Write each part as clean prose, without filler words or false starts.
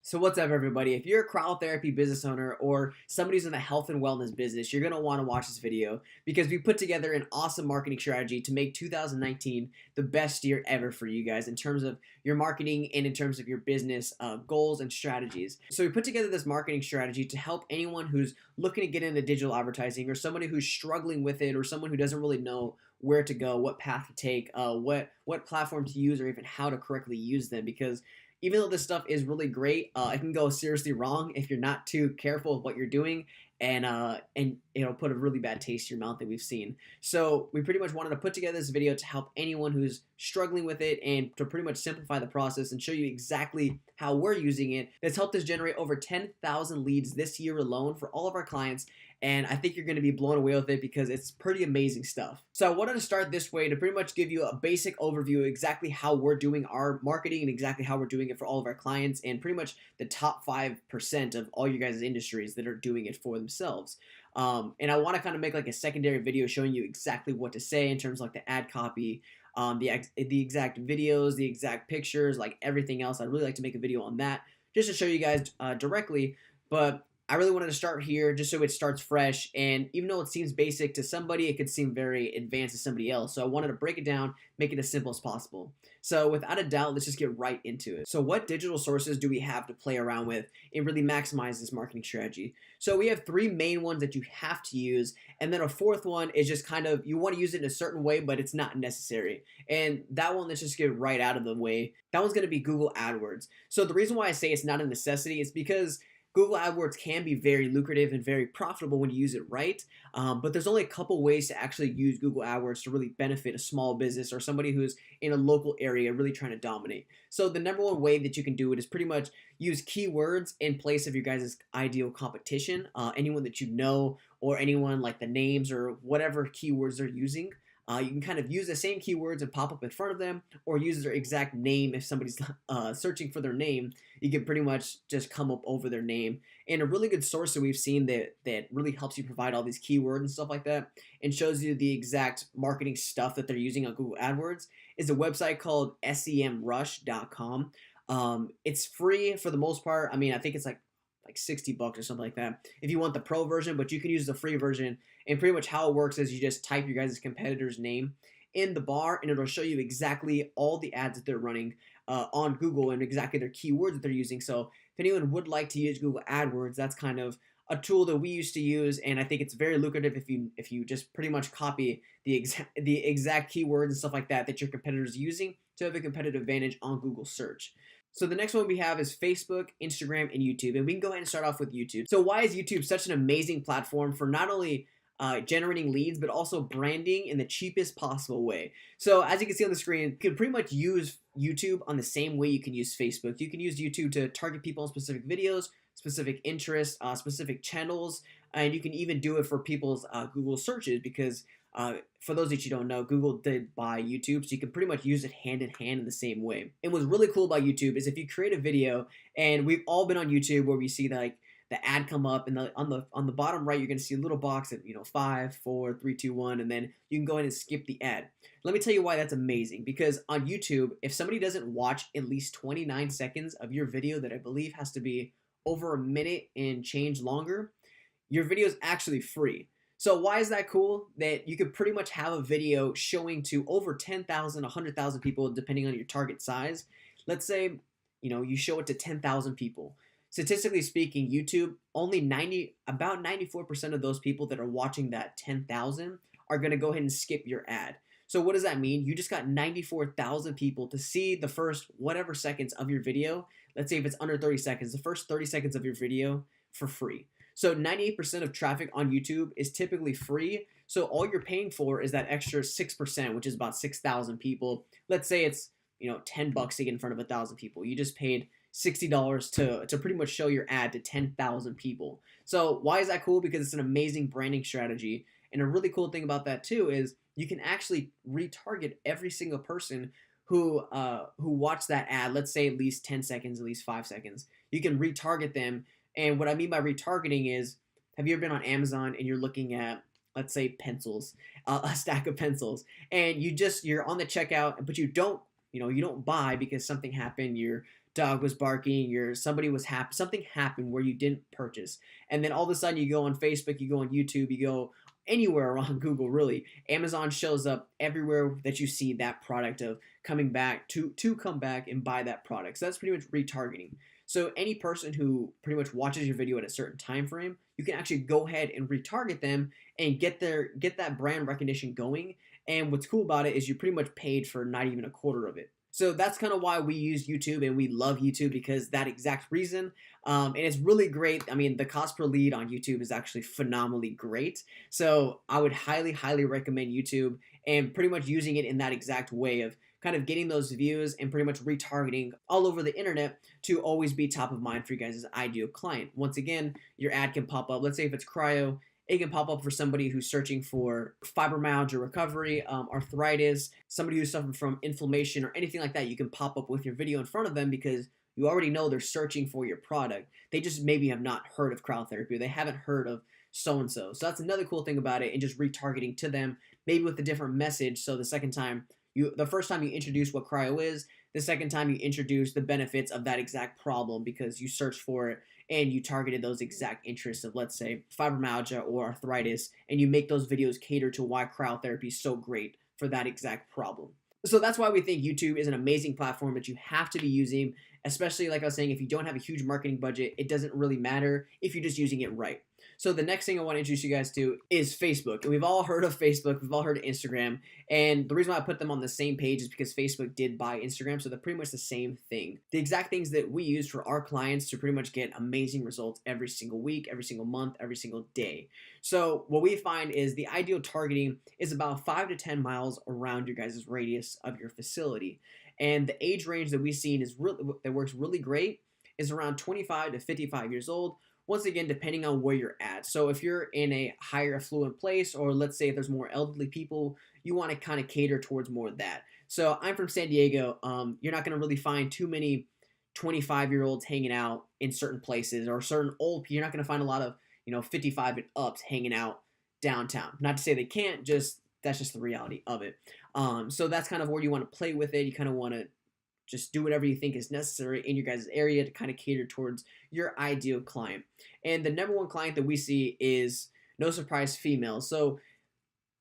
So what's up, everybody? If you're a cryotherapy business owner or somebody who's in the health and wellness business, you're going to want to watch this video because we put together an awesome marketing strategy to make 2019 the best year ever for you guys in terms of your marketing and in terms of your business goals and strategies. So we put together this marketing strategy to help anyone who's looking to get into digital advertising, or somebody who's struggling with it, or someone who doesn't really know where to go, what path to take, what platform to use, or even how to correctly use them. Because even though this stuff is really great, it can go seriously wrong if you're not too careful of what you're doing, and it'll put a really bad taste in your mouth that we've seen. So we pretty much wanted to put together this video to help anyone who's struggling with it and to pretty much simplify the process and show you exactly how we're using it. That's helped us generate over 10,000 leads this year alone for all of our clients, and I think you're going to be blown away with it because it's pretty amazing stuff. So I wanted to start this way to pretty much give you a basic overview of exactly how we're doing our marketing and exactly how we're doing it for all of our clients, and pretty much the top 5% of all you guys' industries that are doing it for themselves. And I want to kind of make like a secondary video showing you exactly what to say in terms of like the ad copy, the exact videos, the exact pictures, like everything else. I'd really like to make a video on that just to show you guys directly, but I really wanted to start here just so it starts fresh, and even though it seems basic to somebody, it could seem very advanced to somebody else. So I wanted to break it down, make it as simple as possible. So without a doubt, let's just get right into it. So what digital sources do we have to play around with and really maximize this marketing strategy? So we have three main ones that you have to use, and then a fourth one is just kind of, you want to use it in a certain way, but it's not necessary. And that one, let's just get right out of the way. That one's going to be Google AdWords. So the reason why I say it's not a necessity is because Google AdWords can be very lucrative and very profitable when you use it right, but there's only a couple ways to actually use Google AdWords to really benefit a small business or somebody who's in a local area really trying to dominate. So the number one way that you can do it is pretty much use keywords in place of your guys' ideal competition, anyone that you know, or anyone like the names or whatever keywords they're using. You can kind of use the same keywords and pop up in front of them, or use their exact name. If somebody's searching for their name, you can pretty much just come up over their name. And a really good source that we've seen that really helps you provide all these keywords and stuff like that and shows you the exact marketing stuff that they're using on Google AdWords is a website called semrush.com. It's free for the most part. I mean, I think it's like $60 or something like that if you want the pro version, but you can use the free version. And pretty much how it works is you just type your guys' competitor's name in the bar, and it'll show you exactly all the ads that they're running on Google and exactly their keywords that they're using. So if anyone would like to use Google AdWords, that's kind of a tool that we used to use, and I think it's very lucrative if you just pretty much copy the exact keywords and stuff like that that your competitor's using to have a competitive advantage on Google search. So the next one we have is Facebook, Instagram, and YouTube. And we can go ahead and start off with YouTube. So why is YouTube such an amazing platform for not only generating leads, but also branding in the cheapest possible way? So as you can see on the screen, you can pretty much use YouTube on the same way you can use Facebook. You can use YouTube to target people on specific videos, specific interests, specific channels, and you can even do it for people's Google searches because for those that you don't know, Google did buy YouTube, so you can pretty much use it hand in hand in the same way. And what's really cool about YouTube is if you create a video, and we've all been on YouTube where we see like the ad come up, and on the bottom right, you're going to see a little box of 5, 4, 3, 2, 1, and then you can go ahead and skip the ad. Let me tell you why that's amazing. Because on YouTube, if somebody doesn't watch at least 29 seconds of your video, that I believe has to be over a minute and change longer, your video is actually free. So why is that cool? That you could pretty much have a video showing to over 10,000, 100,000 people, depending on your target size. Let's say, you show it to 10,000 people. Statistically speaking, YouTube, about 94% of those people that are watching that 10,000 are going to go ahead and skip your ad. So what does that mean? You just got 94,000 people to see the first whatever seconds of your video. Let's say if it's under 30 seconds, the first 30 seconds of your video for free. So 98% of traffic on YouTube is typically free. So all you're paying for is that extra 6%, which is about 6,000 people. Let's say it's $10 to get in front of 1,000 people. You just paid $60 to pretty much show your ad to 10,000 people. So why is that cool? Because it's an amazing branding strategy. And a really cool thing about that too is you can actually retarget every single person who watched that ad. Let's say at least 10 seconds, at least 5 seconds. You can retarget them. And what I mean by retargeting is, have you ever been on Amazon and you're looking at, let's say, pencils, a stack of pencils, and you're on the checkout, but you don't buy because something happened, you're dog was barking, somebody was happy, something happened where you didn't purchase, and then all of a sudden you go on Facebook, you go on YouTube, you go anywhere around Google, really, Amazon shows up everywhere that you see that product of coming back to come back and buy that product. So that's pretty much retargeting. So any person who pretty much watches your video at a certain time frame, you can actually go ahead and retarget them and get that brand recognition going. And what's cool about it is you pretty much paid for not even a quarter of it. So that's kind of why we use YouTube, and we love YouTube because that exact reason. And it's really great. I mean, the cost per lead on YouTube is actually phenomenally great. So I would highly, highly recommend YouTube and pretty much using it in that exact way of kind of getting those views and pretty much retargeting all over the internet to always be top of mind for you guys' ideal client. Once again, your ad can pop up. Let's say if it's Cryo, it can pop up for somebody who's searching for fibromyalgia recovery, arthritis, somebody who's suffering from inflammation or anything like that. You can pop up with your video in front of them because you already know they're searching for your product. They just maybe have not heard of cryotherapy, or they haven't heard of so-and-so. So that's another cool thing about it, and just retargeting to them, maybe with a different message. So the first time you introduce what cryo is, the second time you introduce the benefits of that exact problem because you searched for it and you targeted those exact interests of, let's say, fibromyalgia or arthritis, and you make those videos cater to why cryotherapy is so great for that exact problem. So that's why we think YouTube is an amazing platform that you have to be using, especially like I was saying, if you don't have a huge marketing budget, it doesn't really matter if you're just using it right. So the next thing I want to introduce you guys to is Facebook. And we've all heard of Facebook, we've all heard of Instagram, and the reason why I put them on the same page is because Facebook did buy Instagram, so they're pretty much the same thing. The exact things that we use for our clients to pretty much get amazing results every single week, every single month, every single day. So what we find is the ideal targeting is about 5 to 10 miles around your guys' radius of your facility. And the age range that we've seen that works really great is around 25 to 55 years old. Once again, depending on where you're at. So if you're in a higher affluent place, or let's say if there's more elderly people, you want to kind of cater towards more of that. So I'm from San Diego. You're not going to really find too many 25-year-olds hanging out in certain places, or certain old people. You're not going to find a lot of 55 and ups hanging out downtown. Not to say they can't, that's just the reality of it. So that's kind of where you want to play with it. You kind of want to just do whatever you think is necessary in your guys' area to kind of cater towards your ideal client. And the number one client that we see is, no surprise, females. So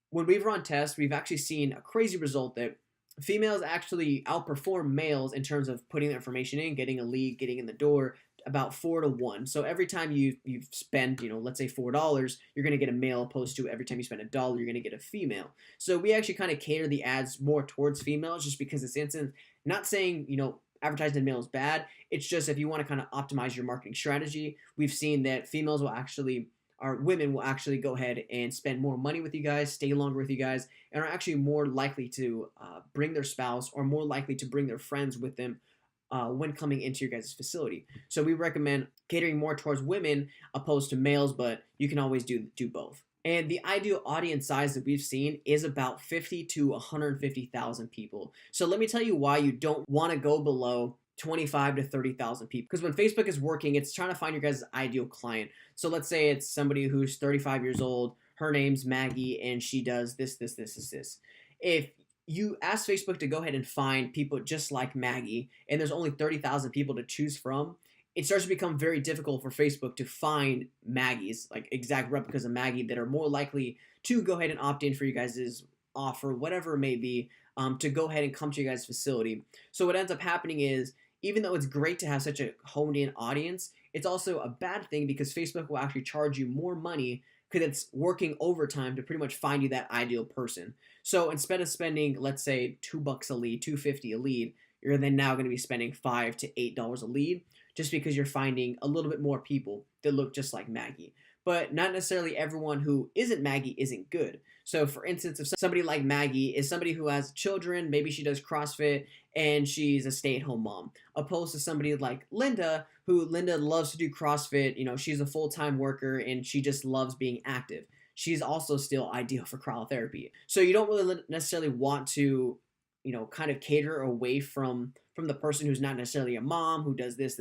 when we've run tests, we've actually seen a crazy result that females actually outperform males in terms of putting the information in, getting a lead, getting in the door, about 4 to 1. So every time you spend, let's say $4, you're going to get a male, opposed to every time you spend $1, you're going to get a female. So we actually kind of cater the ads more towards females, just because it's instant. Not saying, advertising to male is bad. It's just if you want to kind of optimize your marketing strategy, we've seen that women will actually go ahead and spend more money with you guys, stay longer with you guys, and are actually more likely to bring their spouse, or more likely to bring their friends with them when coming into your guys' facility. So we recommend catering more towards women opposed to males, but you can always do both. And the ideal audience size that we've seen is about 50 to 150,000 people. So let me tell you why you don't want to go below 25 to 30,000 people. Because when Facebook is working, it's trying to find your guys' ideal client. So let's say it's somebody who's 35 years old, her name's Maggie, and she does this. If you ask Facebook to go ahead and find people just like Maggie, and there's only 30,000 people to choose from, it starts to become very difficult for Facebook to find Maggies, like exact replicas of Maggie, that are more likely to go ahead and opt in for you guys' offer, whatever it may be, to go ahead and come to your guys' facility. So what ends up happening is, even though it's great to have such a honed in audience, it's also a bad thing because Facebook will actually charge you more money because it's working overtime to pretty much find you that ideal person. So instead of spending, let's say, $2 a lead, $2.50 a lead, you're then now going to be spending $5 to $8 a lead, just because you're finding a little bit more people that look just like Maggie. But not necessarily everyone who isn't Maggie isn't good. So for instance, if somebody like Maggie is somebody who has children, maybe she does CrossFit and she's a stay-at-home mom, opposed to somebody like Linda, who Linda loves to do CrossFit, she's a full-time worker and she just loves being active. She's also still ideal for cryotherapy. So you don't really necessarily want to, kind of cater away from the person who's not necessarily a mom, who does this.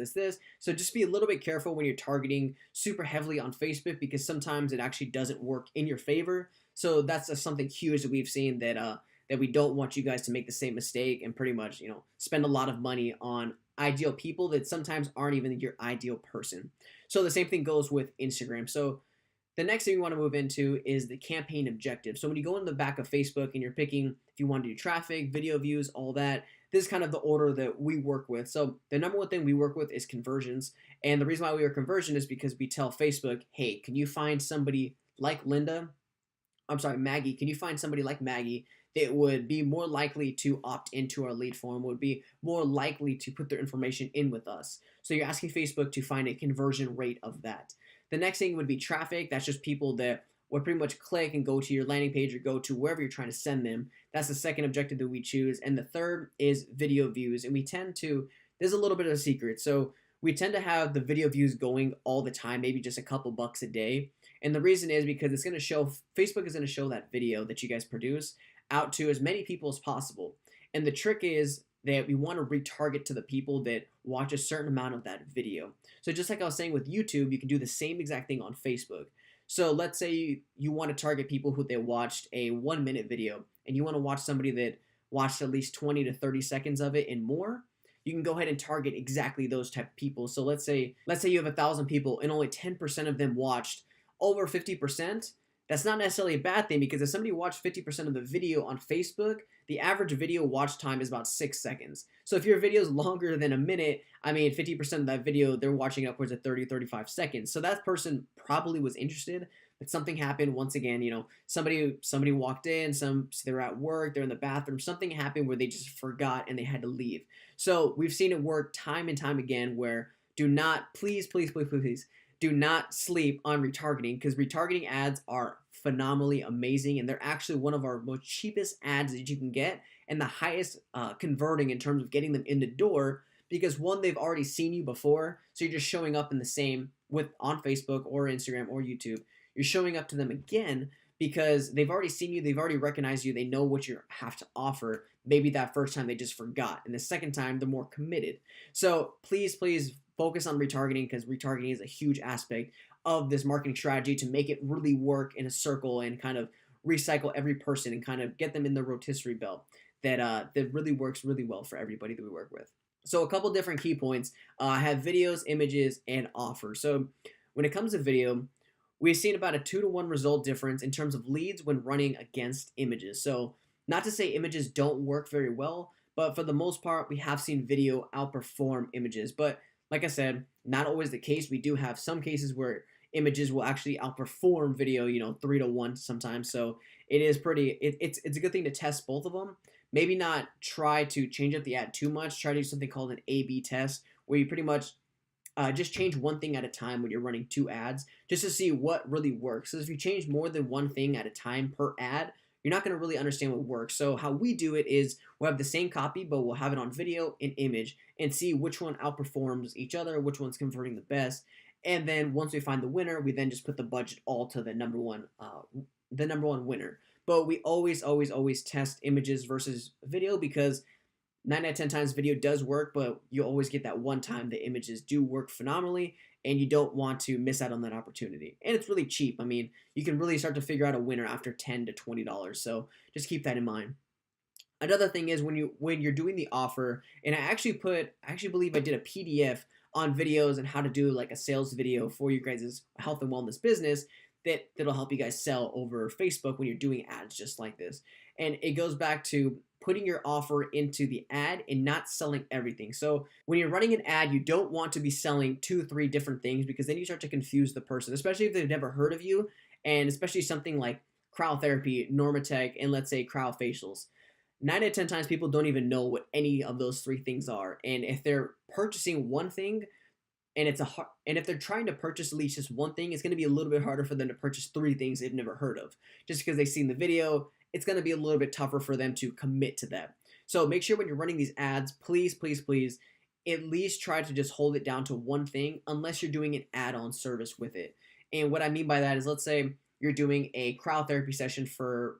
So just be a little bit careful when you're targeting super heavily on Facebook, because sometimes it actually doesn't work in your favor. So that's just something huge that we've seen, that we don't want you guys to make the same mistake and pretty much, spend a lot of money on ideal people that sometimes aren't even your ideal person. So the same thing goes with Instagram. So the next thing we want to move into is the campaign objective. So when you go in the back of Facebook and you're picking if you want to do traffic, video views, all that, this is kind of the order that we work with. So the number one thing we work with is conversions. And the reason why we are conversion is because we tell Facebook, hey, can you find somebody like Maggie, can you find somebody like Maggie that would be more likely to opt into our lead form, would be more likely to put their information in with us? So you're asking Facebook to find a conversion rate of that. The next thing would be traffic. That's just people that would pretty much click and go to your landing page or go to wherever you're trying to send them. That's the second objective that we choose. And the third is video views. And we tend to, there's a little bit of a secret. So we tend to have the video views going all the time, maybe just a couple bucks a day. And the reason is because it's going to show, Facebook is going to show that video that you guys produce out to as many people as possible. And the trick is that we want to retarget to the people that watch a certain amount of that video. So just like I was saying with YouTube, you can do the same exact thing on Facebook. So let's say you want to target people who they watched a 1-minute video and you want to watch somebody that watched at least 20 to 30 seconds of it and more. You can go ahead and target exactly those type of people. So let's say you have 1,000 people and only 10% of them watched over 50%. That's not necessarily a bad thing, because if somebody watched 50% of the video on Facebook, the average video watch time is about 6 seconds. So if your video is longer than a minute, 50% of that video, they're watching upwards of 30, 35 seconds. So that person probably was interested, but something happened. Once again, somebody walked in, they're at work, they're in the bathroom, something happened where they just forgot and they had to leave. So we've seen it work time and time again where do not, please, do not sleep on retargeting, because retargeting ads are phenomenally amazing, and they're actually one of our most cheapest ads that you can get and the highest converting in terms of getting them in the door, because one, they've already seen you before, so you're just showing up in the same on Facebook or Instagram or YouTube. You're showing up to them again because they've already seen you, they've already recognized you, they know what you have to offer. Maybe that first time they just forgot, and the second time they're more committed. So please focus on retargeting, because retargeting is a huge aspect of this marketing strategy to make it really work in a circle and kind of recycle every person and kind of get them in the rotisserie belt that really works really well for everybody that we work with. So a couple different key points. I have videos, images, and offers. So when it comes to video, we've seen about a 2-to-1 result difference in terms of leads when running against images. So not to say images don't work very well, but for the most part, we have seen video outperform images. But like I said, not always the case. We do have some cases where images will actually outperform video, 3-to-1 sometimes. So it is it's a good thing to test both of them. Maybe not try to change up the ad too much. Try to do something called an A/B test, where you pretty much just change one thing at a time when you're running 2 ads, just to see what really works. So if you change more than one thing at a time per ad, you're not going to really understand what works. So how we do it is we'll have the same copy, but we'll have it on video and image and see which one outperforms each other, which one's converting the best. And then once we find the winner, we then just put the budget all to the number one winner. But we always test images versus video, because 9 out of 10 times video does work, but you always get that one time the images do work phenomenally, and you don't want to miss out on that opportunity. And it's really cheap. You can really start to figure out a winner after $10 to $20. So just keep that in mind. Another thing is when you're doing the offer, and I actually believe I did a PDF on videos and how to do like a sales video for you guys' health and wellness business that'll help you guys sell over Facebook when you're doing ads just like this. And it goes back to putting your offer into the ad and not selling everything. So when you're running an ad, you don't want to be selling 2-3 different things, because then you start to confuse the person, especially if they've never heard of you, and especially something like cryotherapy, Normatec, and let's say cryofacials. 9 out of 10 times people don't even know what any of those 3 things are. And if they're purchasing one thing, and if they're trying to purchase at least just one thing, it's going to be a little bit harder for them to purchase 3 things they've never heard of. Just because they've seen the video, it's going to be a little bit tougher for them to commit to that. So make sure when you're running these ads, please, at least try to just hold it down to one thing, unless you're doing an add-on service with it. And what I mean by that is, let's say you're doing a cryotherapy session for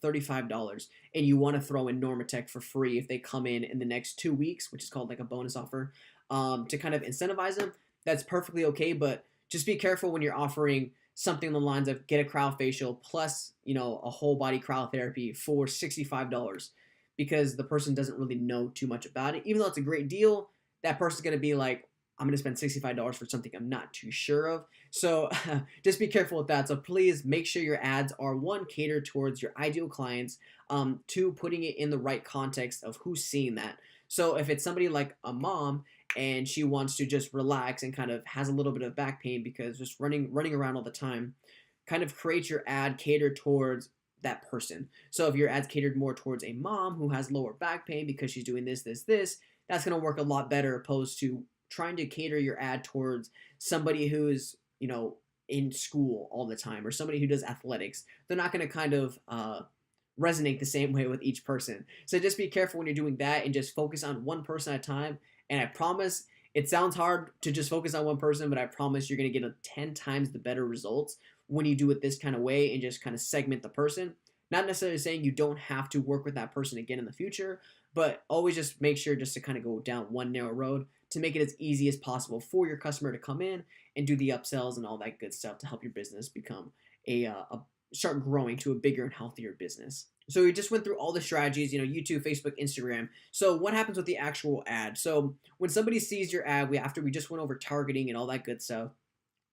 $35, and you want to throw in Normatec for free if they come in the next 2 weeks, which is called like a bonus offer, to kind of incentivize them. That's perfectly okay, but just be careful when you're offering something along the lines of get a cryofacial plus a whole body cryotherapy for $65, because the person doesn't really know too much about it. Even though it's a great deal, that person's going to be like, I'm going to spend $65 for something I'm not too sure of. So just be careful with that. So please make sure your ads are, one, catered towards your ideal clients, two, putting it in the right context of who's seeing that. So if it's somebody like a mom and she wants to just relax and kind of has a little bit of back pain because just running around all the time, kind of create your ad catered towards that person. So if your ad's catered more towards a mom who has lower back pain because she's doing this, that's going to work a lot better opposed to trying to cater your ad towards somebody who's, in school all the time or somebody who does athletics. They're not going to kind of resonate the same way with each person. So just be careful when you're doing that and just focus on one person at a time. And I promise, it sounds hard to just focus on one person, but I promise you're going to get 10 times the better results when you do it this kind of way and just kind of segment the person. Not necessarily saying you don't have to work with that person again in the future, but always just make sure just to kind of go down one narrow road to make it as easy as possible for your customer to come in and do the upsells and all that good stuff to help your business become start growing to a bigger and healthier business. So we just went through all the strategies, YouTube, Facebook, Instagram. So what happens with the actual ad? So when somebody sees your ad, after we just went over targeting and all that good stuff,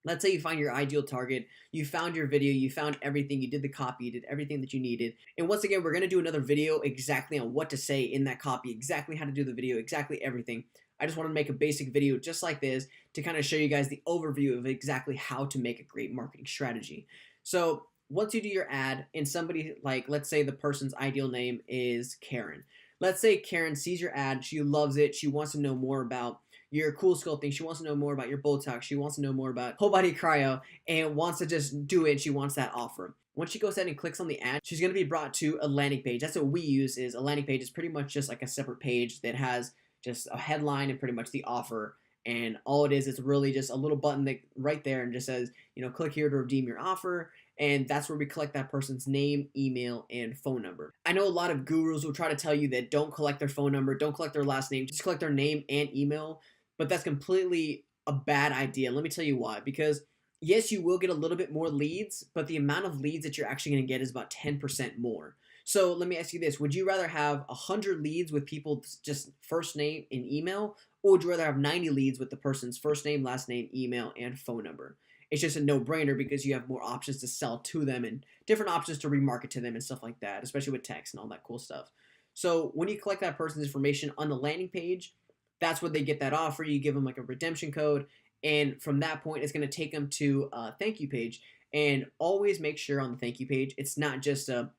let's say you find your ideal target, you found your video, you found everything, you did the copy, you did everything that you needed. And once again, we're going to do another video exactly on what to say in that copy, exactly how to do the video, exactly everything. I just wanted to make a basic video just like this to kind of show you guys the overview of exactly how to make a great marketing strategy. So once you do your ad and somebody, like, let's say the person's ideal name is Karen. Let's say Karen sees your ad, she loves it, she wants to know more about your cool sculpting, she wants to know more about your Botox, she wants to know more about whole body cryo, and wants to just do it, and she wants that offer. Once she goes ahead and clicks on the ad, she's going to be brought to a landing page. That's what we use, is a landing page is pretty much just like a separate page that has just a headline and pretty much the offer. And all it is, it's really just a little button that right there and just says, click here to redeem your offer. And that's where we collect that person's name, email, and phone number. I know a lot of gurus will try to tell you that don't collect their phone number, don't collect their last name, just collect their name and email. But that's completely a bad idea. Let me tell you why. Because yes, you will get a little bit more leads, but the amount of leads that you're actually going to get is about 10% more. So let me ask you this. Would you rather have 100 leads with people's just first name and email, or would you rather have 90 leads with the person's first name, last name, email, and phone number? It's just a no-brainer because you have more options to sell to them and different options to remarket to them and stuff like that, especially with text and all that cool stuff. So when you collect that person's information on the landing page, that's where they get that offer. You give them like a redemption code, and from that point, it's going to take them to a thank you page. And always make sure on the thank you page, it's not just a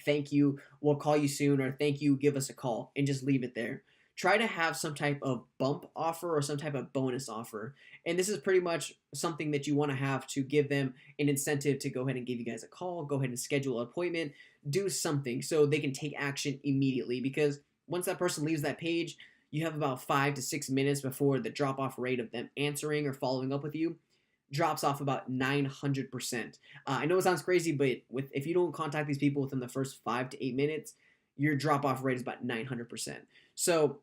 thank you, we'll call you soon, or thank you, give us a call, and just leave it there. Try to have some type of bump offer or some type of bonus offer. And this is pretty much something that you want to have to give them an incentive to go ahead and give you guys a call, go ahead and schedule an appointment, do something so they can take action immediately. Because once that person leaves that page, you have about 5 to 6 minutes before the drop-off rate of them answering or following up with you drops off about 900%. I know it sounds crazy, but if you don't contact these people within the first 5 to 8 minutes, your drop-off rate is about 900%. So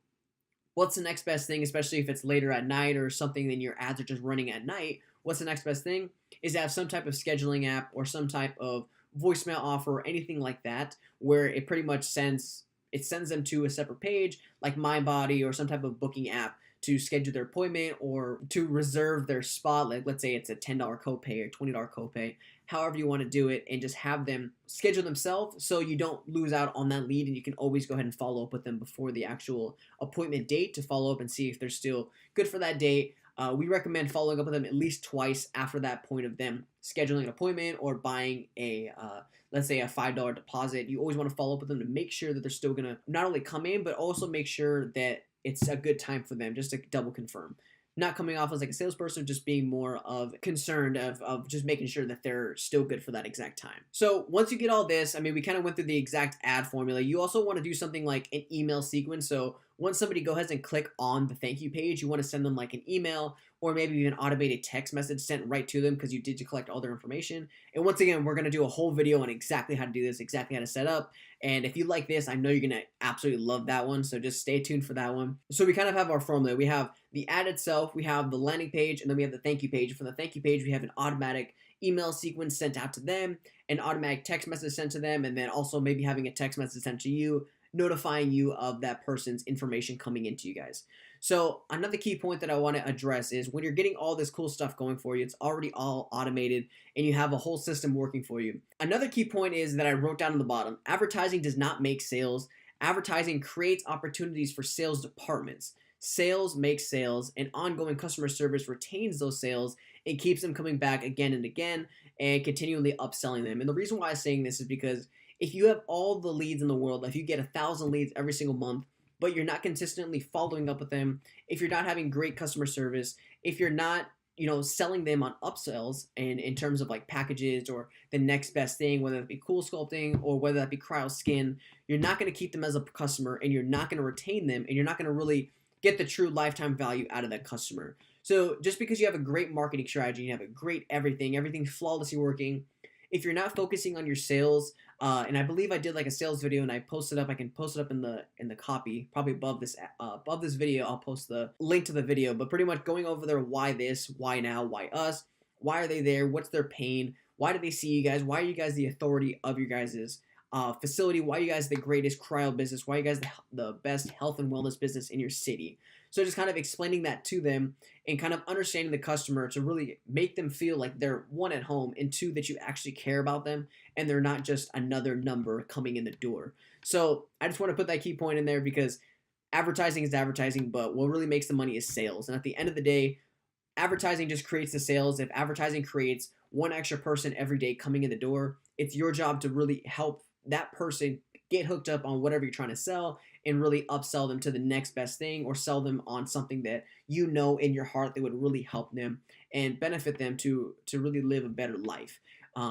what's the next best thing, especially if it's later at night or something and your ads are just running at night? What's the next best thing? Is to have some type of scheduling app or some type of voicemail offer or anything like that where it pretty much sends them to a separate page like MindBody or some type of booking app to schedule their appointment or to reserve their spot. Like, let's say it's a $10 copay or $20 copay, however you want to do it, and just have them schedule themselves so you don't lose out on that lead, and you can always go ahead and follow up with them before the actual appointment date to follow up and see if they're still good for that date. We recommend following up with them at least twice after that point of them scheduling an appointment or buying let's say a $5 deposit. You always want to follow up with them to make sure that they're still going to not only come in, but also make sure that it's a good time for them, just to double confirm. Not coming off as like a salesperson, just being more of concerned of just making sure that they're still good for that exact time. So once you get all this, I mean, we kind of went through the exact ad formula. You also want to do something like an email sequence. So once somebody goes ahead and click on the thank you page, you want to send them like an email or maybe even an automated text message sent right to them because you did to collect all their information. And once again, we're going to do a whole video on exactly how to do this, exactly how to set up. And if you like this, I know you're going to absolutely love that one. So just stay tuned for that one. So we kind of have our formula. We have the ad itself, we have the landing page, and then we have the thank you page. For the thank you page, we have an automatic email sequence sent out to them, an automatic text message sent to them, and then also maybe having a text message sent to you, notifying you of that person's information coming into you guys. So another key point that I want to address is when you're getting all this cool stuff going for you, it's already all automated and you have a whole system working for you. Another key point is that I wrote down on the bottom, advertising does not make sales. Advertising creates opportunities for sales departments. Sales makes sales, and ongoing customer service retains those sales and keeps them coming back again and again and continually upselling them. And the reason why I'm saying this is because if you have all the leads in the world, if you get 1,000 leads every single month, but you're not consistently following up with them, if you're not having great customer service, if you're not selling them on upsells and in terms of like packages or the next best thing, whether that be cool sculpting or whether that be cryo skin, you're not going to keep them as a customer and you're not going to retain them and you're not going to really get the true lifetime value out of that customer. So just because you have a great marketing strategy, you have a great everything's flawlessly working, if you're not focusing on your sales, and I believe I did like a sales video and I posted up. I can post it up in the copy, probably above this video. I'll post the link to the video. But pretty much going over their why this, why now, why us, why are they there, what's their pain, why do they see you guys, why are you guys the authority of your guys' facility, why are you guys the greatest cryo business, why are you guys the best health and wellness business in your city. So just kind of explaining that to them and kind of understanding the customer to really make them feel like they're one at home and two that you actually care about them and they're not just another number coming in the door. So I just want to put that key point in there because advertising is advertising, but what really makes the money is sales. And at the end of the day, advertising just creates the sales. If advertising creates one extra person every day coming in the door, it's your job to really help that person get hooked up on whatever you're trying to sell and really upsell them to the next best thing or sell them on something that you know in your heart that would really help them and benefit them to really live a better life.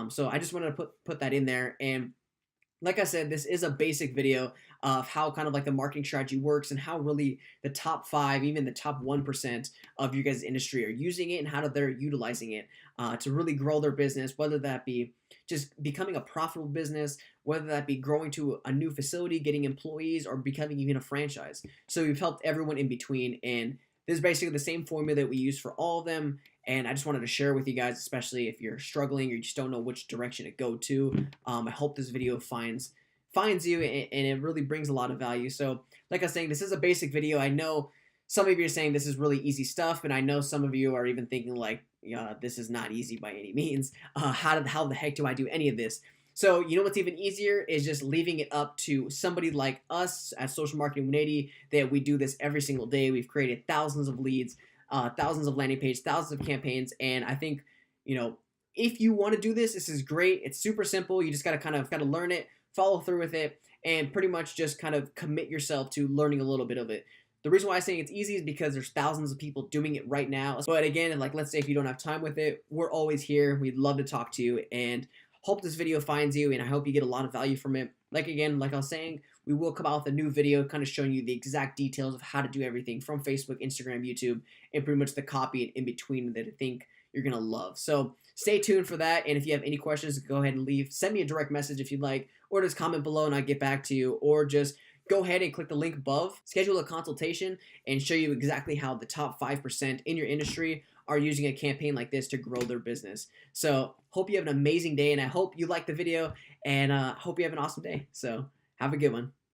So I just wanted to put that in there. And like I said, this is a basic video of how kind of like the marketing strategy works and how really the top 5, even the top 1% of you guys' industry are using it and how they're utilizing it to really grow their business, whether that be just becoming a profitable business, whether that be growing to a new facility, getting employees, or becoming even a franchise. So we've helped everyone in between, and this is basically the same formula that we use for all of them. And I just wanted to share with you guys, especially if you're struggling or you just don't know which direction to go to. I hope this video finds you and it really brings a lot of value. So like I was saying, this is a basic video. I know some of you are saying this is really easy stuff, and I know some of you are even thinking like, this is not easy by any means. How the heck do I do any of this? So you know what's even easier is just leaving it up to somebody like us at Social Marketing 180 that we do this every single day. We've created thousands of leads, thousands of landing pages, thousands of campaigns, and I think, if you want to do this, this is great. It's super simple. You just got to learn it, follow through with it, and pretty much just kind of commit yourself to learning a little bit of it. The reason why I'm saying it's easy is because there's thousands of people doing it right now. But again, like let's say if you don't have time with it, we're always here. We'd love to talk to you and hope this video finds you, and I hope you get a lot of value from it. Like I was saying, we will come out with a new video kind of showing you the exact details of how to do everything from Facebook, Instagram, YouTube, and pretty much the copy and in between that I think you're going to love. So stay tuned for that, and if you have any questions, go ahead and send me a direct message if you'd like, or just comment below and I'll get back to you, or just go ahead and click the link above, schedule a consultation, and show you exactly how the top 5% in your industry are using a campaign like this to grow their business. So hope you have an amazing day, and I hope you like the video, and hope you have an awesome day. So have a good one.